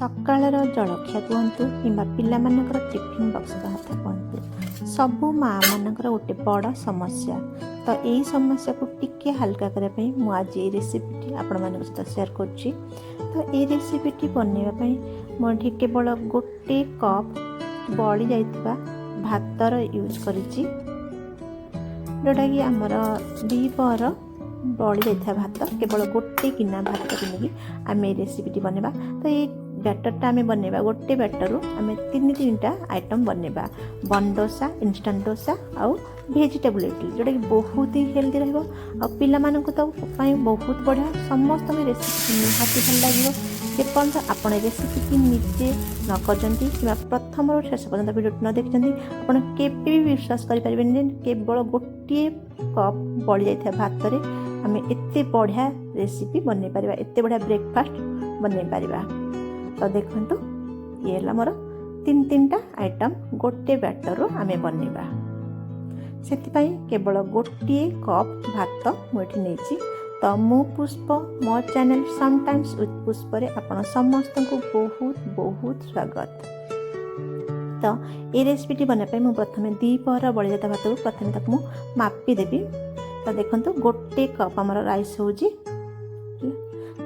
ସକାଳର ଜଳଖିଆ କୁହନ୍ତୁ କିମ୍ବା ପିଲାମାନଙ୍କର ଟିଫିନ୍ ବକ୍ସ କଥା କୁହନ୍ତୁ, ସବୁ ମାଆମାନଙ୍କର ଗୋଟେ ବଡ଼ ସମସ୍ୟା। ତ ଏଇ ସମସ୍ୟାକୁ ଟିକେ ହାଲକା କରିବା ପାଇଁ ମୁଁ ଆଜି ଏଇ ରେସିପିଟି ଆପଣମାନଙ୍କ ସହିତ ସେୟାର କରୁଛି। ତ ଏଇ ରେସିପିଟି ବନେଇବା ପାଇଁ ମୁଁ ଏଠି କେବଳ ଗୋଟେ କପ୍ ବଳି ଯାଇଥିବା ଭାତର ୟୁଜ୍ କରିଛି, ଯେଉଁଟାକି ଆମର ଦ୍ୱିପହର ବଳି ଯାଇଥିବା ଭାତ, କେବଳ ଗୋଟେ ଗିନା ଭାତକୁ ନେଇକି ଆମେ ଏଇ ରେସିପିଟି ବନେଇବା। ତ ଏଇ ବ୍ୟାଟରଟା ଆମେ ବନେଇବା, ଗୋଟେ ବ୍ୟାଟରରୁ ଆମେ ତିନିଟା ଆଇଟମ୍ ବନେଇବା, ବନ୍ ଡୋସା, ଇନଷ୍ଟାଣ୍ଟ ଡୋସା ଆଉ ଭେଜିଟେବୁଲ୍ ଇଡଲି, ଯେଉଁଟାକି ବହୁତ ହି ହେଲ୍ଦି ରହିବ ଆଉ ପିଲାମାନଙ୍କୁ ତ ପାଇଁ ବହୁତ ବଢ଼ିଆ। ସମସ୍ତଙ୍କୁ ରେସିପି ନିହାତି ଭଲ ଲାଗିବ। ଯେପର୍ଯ୍ୟନ୍ତ ଆପଣ ଏ ରେସିପିଟି ନିଜେ ନ କରିଛନ୍ତି କିମ୍ବା ପ୍ରଥମରୁ ଶେଷ ପର୍ଯ୍ୟନ୍ତ ଭିଡ଼ିଓଟି ନ ଦେଖିଛନ୍ତି, ଆପଣ କେବେ ବି ବିଶ୍ୱାସ କରିପାରିବେନି ଯେ କେବଳ ଗୋଟିଏ କପ୍ ବଳି ଯାଇଥିବା ଭାତରେ ଆମେ ଏତେ ବଢ଼ିଆ ରେସିପି ବନେଇ ପାରିବା, ଏତେ ବଢ଼ିଆ ବ୍ରେକଫାଷ୍ଟ ବନେଇ ପାରିବା। ତ ଦେଖନ୍ତୁ, ଇଏ ହେଲା ମୋର ତିନିଟା ଆଇଟମ୍ ଗୋଟେ ବ୍ୟାଟରରୁ ଆମେ ବନେଇବା। ସେଥିପାଇଁ କେବଳ ଗୋଟିଏ କପ୍ ଭାତ ମୁଁ ଏଠି ନେଇଛି। ତ ମୁଁ ପୁଷ୍ପ, ମୋ ଚ୍ୟାନେଲ୍ ସମଟାଇମ୍ସ ୱିଥ୍ ପୁଷ୍ପରେ ଆପଣ ସମସ୍ତଙ୍କୁ ବହୁତ ବହୁତ ସ୍ୱାଗତ। ତ এই ରେସିପିଟି ବନେଇବା ପାଇଁ ମୁଁ ପ୍ରଥମେ ଦ୍ୱିପହର ବଳିଯାଇଥିବା ଭାତକୁ ପ୍ରଥମେ ତାକୁ ମୁଁ ମାପିଦେବି। ତ ଦେଖନ୍ତୁ, ଗୋଟେ କପ୍ ଆମର ରାଇସ୍ ହେଉଛି।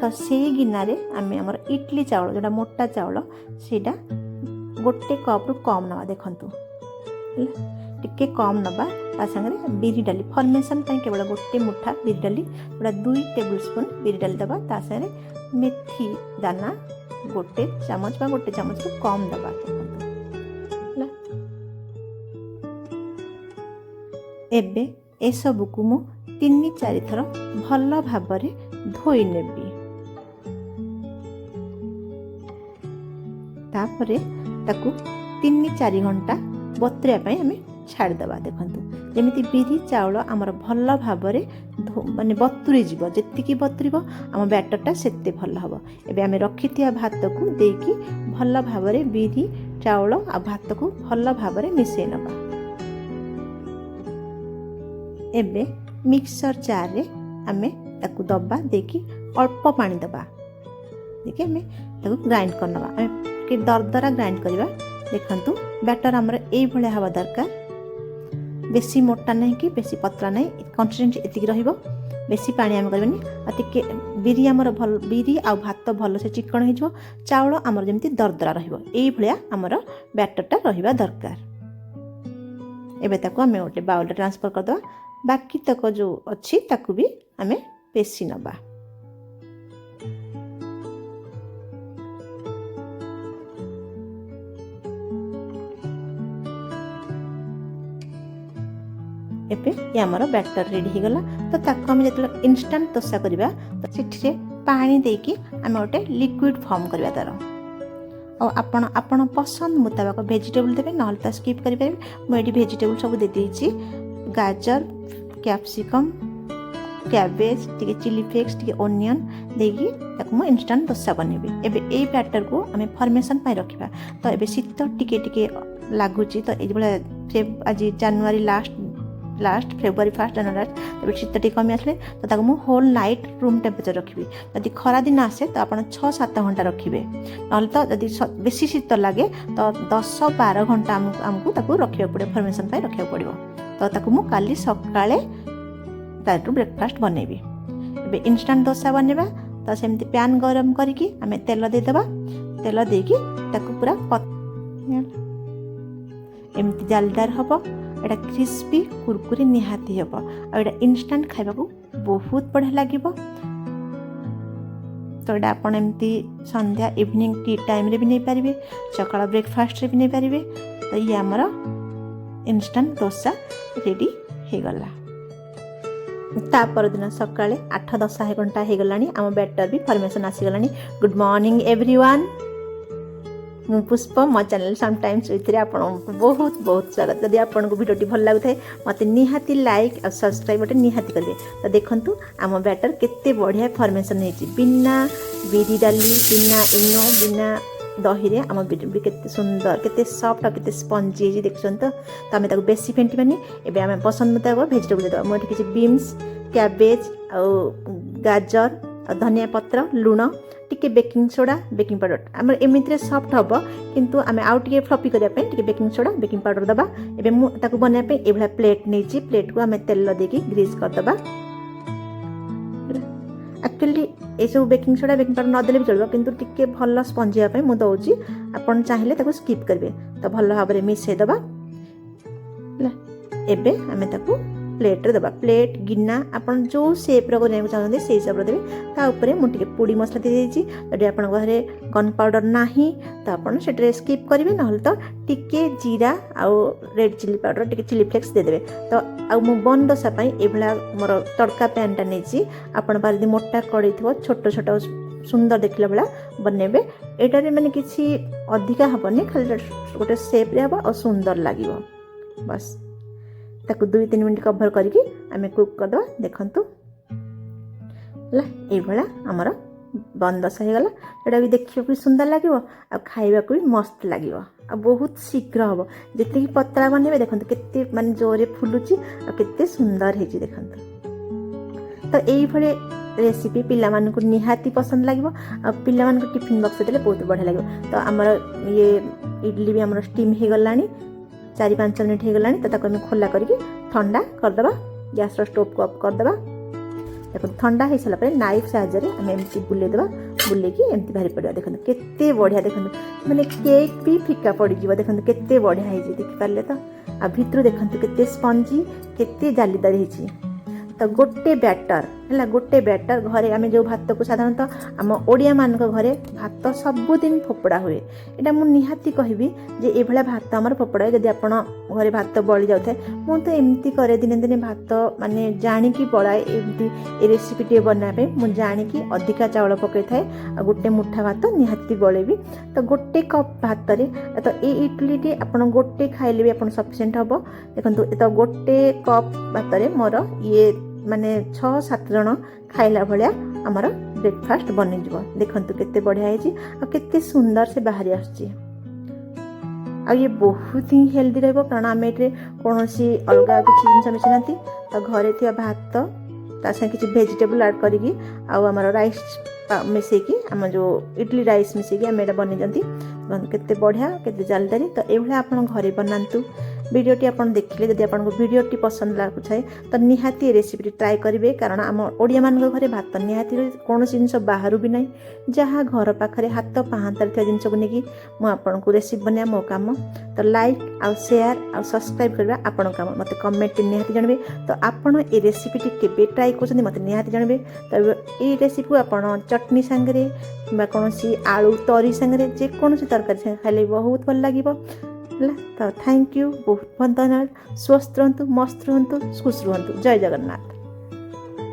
ତ ସେଇ ଗିନାରେ ଆମେ ଆମର ଇଡଲି ଚାଉଳ, ଯେଉଁଟା ମୋଟା ଚାଉଳ, ସେଇଟା ଗୋଟେ କପ୍ରୁ କମ୍ ନେବା। ଦେଖନ୍ତୁ ହେଲା, ଟିକେ କମ୍ ନେବା। ତା ସାଙ୍ଗରେ ବିରି ଡାଲି ଫର୍ମେସନ୍ ପାଇଁ କେବଳ ଗୋଟେ ମୁଠା ବିରି ଡାଲି, ଯେଉଁଟା 2 ଟେବୁଲ୍ ସ୍ପୁନ୍ ବିରି ଡାଲି ଦେବା। ତା ସାଙ୍ଗରେ ମେଥି ଦାନା ଗୋଟେ ଚାମଚ ବା ଗୋଟେ ଚାମଚରୁ କମ୍ ଦେବା। ଦେଖନ୍ତୁ ହେଲା, ଏବେ ଏସବୁକୁ ମୁଁ 3-4 ଥର ଭଲ ଭାବରେ ଧୋଇ ନେବି। ତାପରେ ତାକୁ 3-4 ଘଣ୍ଟା ବତୁରିବା ପାଇଁ ଆମେ ଛାଡ଼ିଦେବା। ଦେଖନ୍ତୁ, ଯେମିତି ବିରି ଚାଉଳ ଆମର ଭଲ ଭାବରେ ବତୁରି ଯିବ, ଯେତିକି ବତୁରିବ ଆମ ବ୍ୟାଟରଟା ସେତେ ଭଲ ହେବ। ଏବେ ଆମେ ରଖିଥିବା ଭାତକୁ ଦେଇକି ଭଲ ଭାବରେ ବିରି ଚାଉଳ ଆଉ ଭାତକୁ ଭଲ ଭାବରେ ମିଶାଇ ନେବା। ଏବେ ମିକ୍ସର ଜାର୍ରେ ଆମେ ତାକୁ ଦେବା, ଦେଇକି ଅଳ୍ପ ପାଣି ଦେବା, ଦେଇକି ଆମେ ତାକୁ ଗ୍ରାଇଣ୍ଡ କରିନେବା। ଆମେ ଟିକେ ଦରଦରା ଗ୍ରାଇଣ୍ଡ କରିବା। ଦେଖନ୍ତୁ, ବ୍ୟାଟର ଆମର ଏଇଭଳିଆ ହେବା ଦରକାର, ବେଶୀ ମୋଟା ନାହିଁ କି ବେଶୀ ପତଳା ନାହିଁ, କନସିଷ୍ଟେନ୍ସି ଏତିକି ରହିବ। ବେଶୀ ପାଣି ଆମେ କରିବାନି। ଆଉ ଟିକେ ବିରି ଆମର ଭଲ, ବିରି ଆଉ ଭାତ ଭଲସେ ଚିକଣ ହେଇଯିବ, ଚାଉଳ ଆମର ଯେମିତି ଦରଦରା ରହିବ, ଏଇଭଳିଆ ଆମର ବ୍ୟାଟରଟା ରହିବା ଦରକାର। ଏବେ ତାକୁ ଆମେ ଗୋଟେ ବାଉଲରେ ଟ୍ରାନ୍ସଫର୍ କରିଦେବା। ବାକି ତକ ଯେଉଁ ଅଛି ତାକୁ ବି ଆମେ ପେଷି ନେବା। ଏବେ ଆମର ବ୍ୟାଟର ରେଡ଼ି ହେଇଗଲା। ତ ତାକୁ ଆମେ ଯେତେବେଳେ ଇନଷ୍ଟାଣ୍ଟ ଦୋସା କରିବା, ତ ସେଥିରେ ପାଣି ଦେଇକି ଆମେ ଗୋଟେ ଲିକ୍ୱିଡ଼ ଫର୍ମ କରିବା ତା'ର। ଆଉ ଆପଣ ପସନ୍ଦ ମୁତାବକ ଭେଜିଟେବୁଲ୍ ଦେବେ, ନହେଲେ ତ ସ୍କିପ୍ କରିପାରିବେ। ମୁଁ ଏଠି ଭେଜିଟେବୁଲ୍ ସବୁ ଦେଇଦେଇଛି, ଗାଜର, କ୍ୟାପ୍ସିକମ୍, କ୍ୟାବେଜ୍, ଟିକେ ଚିଲି ଫ୍ଲେକ୍ସ, ଟିକେ ଓନିଅନ୍ ଦେଇକି ତାକୁ ମୁଁ ଇନଷ୍ଟାଣ୍ଟ ଦୋସା ବନେଇବି। ଏବେ ଏଇ ବ୍ୟାଟରକୁ ଆମେ ଫର୍ମେସନ୍ ପାଇଁ ରଖିବା। ତ ଏବେ ଶୀତ ଟିକେ ଟିକେ ଲାଗୁଛି। ତ ଏଇଭଳିଆ ଆଜି ଜାନୁଆରୀ ଲାଷ୍ଟ ଫେବୃଆରୀ 1 ଜାନୁଆରୀ ଲାଷ୍ଟ, ତେବେ ଶୀତ ଟିକେ କମି ଆସିଲେ ତ ତାକୁ ମୁଁ ହୋଲ୍ ନାଇଟ୍ ରୁମ୍ ଟେମ୍ପରେଚର୍ ରଖିବି। ଯଦି ଖରାଦିନ ଆସେ ତ ଆପଣ 6-7 ଘଣ୍ଟା ରଖିବେ, ନହେଲେ ତ ଯଦି ବେଶୀ ଶୀତ ଲାଗେ ତ 10-12 ଘଣ୍ଟା ଆମକୁ ତାକୁ ରଖିବାକୁ ପଡ଼ିବ, ଫର୍ମେସନ୍ ପାଇଁ ରଖିବାକୁ ପଡ଼ିବ। ତ ତାକୁ ମୁଁ କାଲି ସକାଳେ ତାଠୁ ବ୍ରେକଫାଷ୍ଟ ବନେଇବି। ଏବେ ଇନଷ୍ଟାଣ୍ଟ ଦୋସା ବନେଇବା। ତ ସେମିତି ପ୍ୟାନ୍ ଗରମ କରିକି ଆମେ ତେଲ ଦେଇଦେବା। ତେଲ ଦେଇକି ତାକୁ ପୁରା ଏମିତି ଜାଲଦାର ହେବ। ଏଇଟା କ୍ରିସ୍ପି କୁରକୁରି ନିହାତି ହେବ, ଆଉ ଏଇଟା ଇନଷ୍ଟାଣ୍ଟ ଖାଇବାକୁ ବହୁତ ବଢ଼ିଆ ଲାଗିବ। ତ ଏଇଟା ଆପଣ ଏମିତି ସନ୍ଧ୍ୟା ଇଭିନିଂ ଟି ଟାଇମ୍ରେ ବି ନେଇପାରିବେ, ସକାଳ ବ୍ରେକଫାଷ୍ଟରେ ବି ନେଇପାରିବେ। ତ ଇଏ ଆମର ଇନଷ୍ଟାଣ୍ଟ ଦୋସା ରେଡ଼ି ହେଇଗଲା। ତା ପରଦିନ ସକାଳେ 8-10 ଘଣ୍ଟା ହେଇଗଲାଣି, ଆମ ବ୍ୟାଟର ବି ଫର୍ମେସନ୍ ଆସିଗଲାଣି। ଗୁଡ୍ ମର୍ଣ୍ଣିଂ ଏଭ୍ରିୱାନ୍, ମୁଁ ପୁଷ୍ପ, ମୋ ଚ୍ୟାନେଲ୍ ସମଟାଇମ୍ସ ୱିଥ୍ରେ ଆପଣଙ୍କୁ ବହୁତ ବହୁତ ସ୍ୱାଗତ। ଯଦି ଆପଣଙ୍କୁ ଭିଡ଼ିଓଟି ଭଲ ଲାଗୁଥାଏ ମୋତେ ନିହାତି ଲାଇକ୍ ଆଉ ସବସ୍କ୍ରାଇବ୍ ଗୋଟେ ନିହାତି କରିବେ। ତ ଦେଖନ୍ତୁ, ଆମ ବ୍ୟାଟର କେତେ ବଢ଼ିଆ ଫର୍ମେସନ୍ ହେଇଛି, ବିନା ବିରି ଡାଲି, ବିନା ଇନୋ, ବିନା ଦହିରେ ଆମ ବିରି କେତେ ସୁନ୍ଦର, କେତେ ସଫ୍ଟ ଆଉ କେତେ ସ୍ପଞ୍ଜି ହେଇଛି ଦେଖୁଛନ୍ତି। ତ ଆମେ ତାକୁ ବେଶୀ ଫେଣ୍ଟିବାନି। ଏବେ ଆମେ ପସନ୍ଦ ମୁତାବକ ଭେଜିଟେବୁଲ୍ ଦେବା। ମୁଁ ଏଠି କିଛି ବିନ୍ସ, କ୍ୟାବେଜ୍ ଆଉ ଗାଜର ଆଉ ଧନିଆ ପତ୍ର, ଲୁଣ, ଟିକେ टिके बेकिंग सोडा बेकिंग पाउडर आम एमती सफ्ट हम किंतु आम आउ टे फ्लफी करने बेकिंग सोडा बेकिंग पाउडर दबा एबे मुझे बनवाई ये प्लेट नहीं प्लेट को आम तेल देकी ग्रीस करदे एक्चुअली ये सब बेकिंग सोडा बेकिंग पाउडर नदेले भी चलो किंतु टिके भल स्पंजिया मुझे दौची आपन चाहिए स्किप करेंगे तो भल भाव में मिसईदबा एबे आमे ताकू प्लेट रे दबा प्लेट गिना आपन जो शेप रो करने चाहते से हिसाब रे देबे ता ऊपर मु टिके पोड़ी मसला दे देछि जदि आपन घरे गन पाउडर नाही तो आपन सेटरे स्किप करिवे नहल तो टिके जीरा आ रेड चिली पाउडर टिके चिली फ्लेक्स दे देबे तो आ मु बन दशा पई एभला मोर तड़का पैन टा नेछि आपन बारदी मोटा कड़ी थो छोट छोट सुंदर देखला बेला बनेबे एटारे माने किछि अधिका हबनी खाली गोटे शेप रे हबो और सुंदर लागिवो बस ताकू 2-3 मिनट कवर करके आम कुक करदे देखु ये आमर बंदस हो गला एटा भी देखा भी सुंदर लगे आ खाइबा भी मस्त लगे आ बहुत शीघ्र हम जिते पतला बनइबे देखो केते माने जोरे फुलुची आ केते सुंदर है देखो तो यही रेसिपी पिला मानकु निहाती पसंद लगे आ पिला मानकु टिफिन बॉक्स देले बहुत बढ़िया लगे तो आमर ये इडली भी आमर स्टीम हो गलानी 4-5 मिनट हो गलानी तो ताको खोला करके ठंडा करदबा गैस स्टोव को ऑफ करदबा देखो ठंडा हो सारा नाइफ साहाଯ୍य आम एमती बुलेदबा बुलेकी एमती बाहरी पड़ा देखो केते बढ़िया देखो माने केक भी फिका पड़ जाव देखो केते बढ़िया है देखि पारले तो आ भितर देखो केते स्पंजी केते जालीदार है तो गोटे बैटर है गोटे बैटर घरे आम जो भात को साधारणतः आम ओडिया मान घरे भात सबुदिन फोपड़ा हुए यहाँ मुझे निहाती कहबी जे ये भात आमर फोपड़ा जदि आप घरे भात बड़ी जाए मु तो एमती करे दिने दिने भात माने जाणिकी पड़ाए एमती ए रेसिपी टे बनापे मुझे जाणिकी अधिका चाउल पकई थाए गोटे मुठा भात निहाती बड़ेबी तो गोटे कप भात तो ये इडली टी आप गोटे खाइले भी आप सफिसीयंट हम देखो तो गोटे कप भात मोर ये माने 6-7 जन खाइला भलिया आमर ब्रेकफास्ट बनी जीव देखंतु केते बढ़िया है आ केते सुंदर से बाहरी आछि आ ये बहुत ही हेल्दी रहबो कारण आमे एटे कोनोसी अलगा किछि जिंस मिसिनांती तो घरे थिया भात ता से किछि वेजिटेबल ऐड करिकी आ आमर राइस मिसेकी आम जो इडली राइस मिसेकी आम एटा बनी जंती केते बढ़िया केते जल्दी तो एभला आपण घरे बनांतु वीडियोटी आपन देखिले जदि आपन वीडियोटी पसंद लागुछाय तो निहाती रेसिपी ट्राई करिवे कारण आम ओडिया मान घरे भात निहाती कौन जिनस बाहर भी ना जहाँ घर पाखे हाथ पाहांतर थी जिनस को लेकिन मुझे आपन को रेसिपी बना मो काम तो लाइक आउ शेयर आउ सब्सक्राइब करवा आपन काम मत कमेंट निहाती जानबे तो आपन ए रेसिपी केबे ट्राई कर मत निहाती जानबे तो ये रेसिपी को आपन चटनी सांगरे कि कौन आलू तरी सांगरे जेकोसी तरकारी सांगे खाइले बहुत भल लगे तो थैंक यू बहुत बहुत धन्यवाद स्वस्थ रहंतु मस्त रहंतु खुश रहंतु जय जगन्नाथ।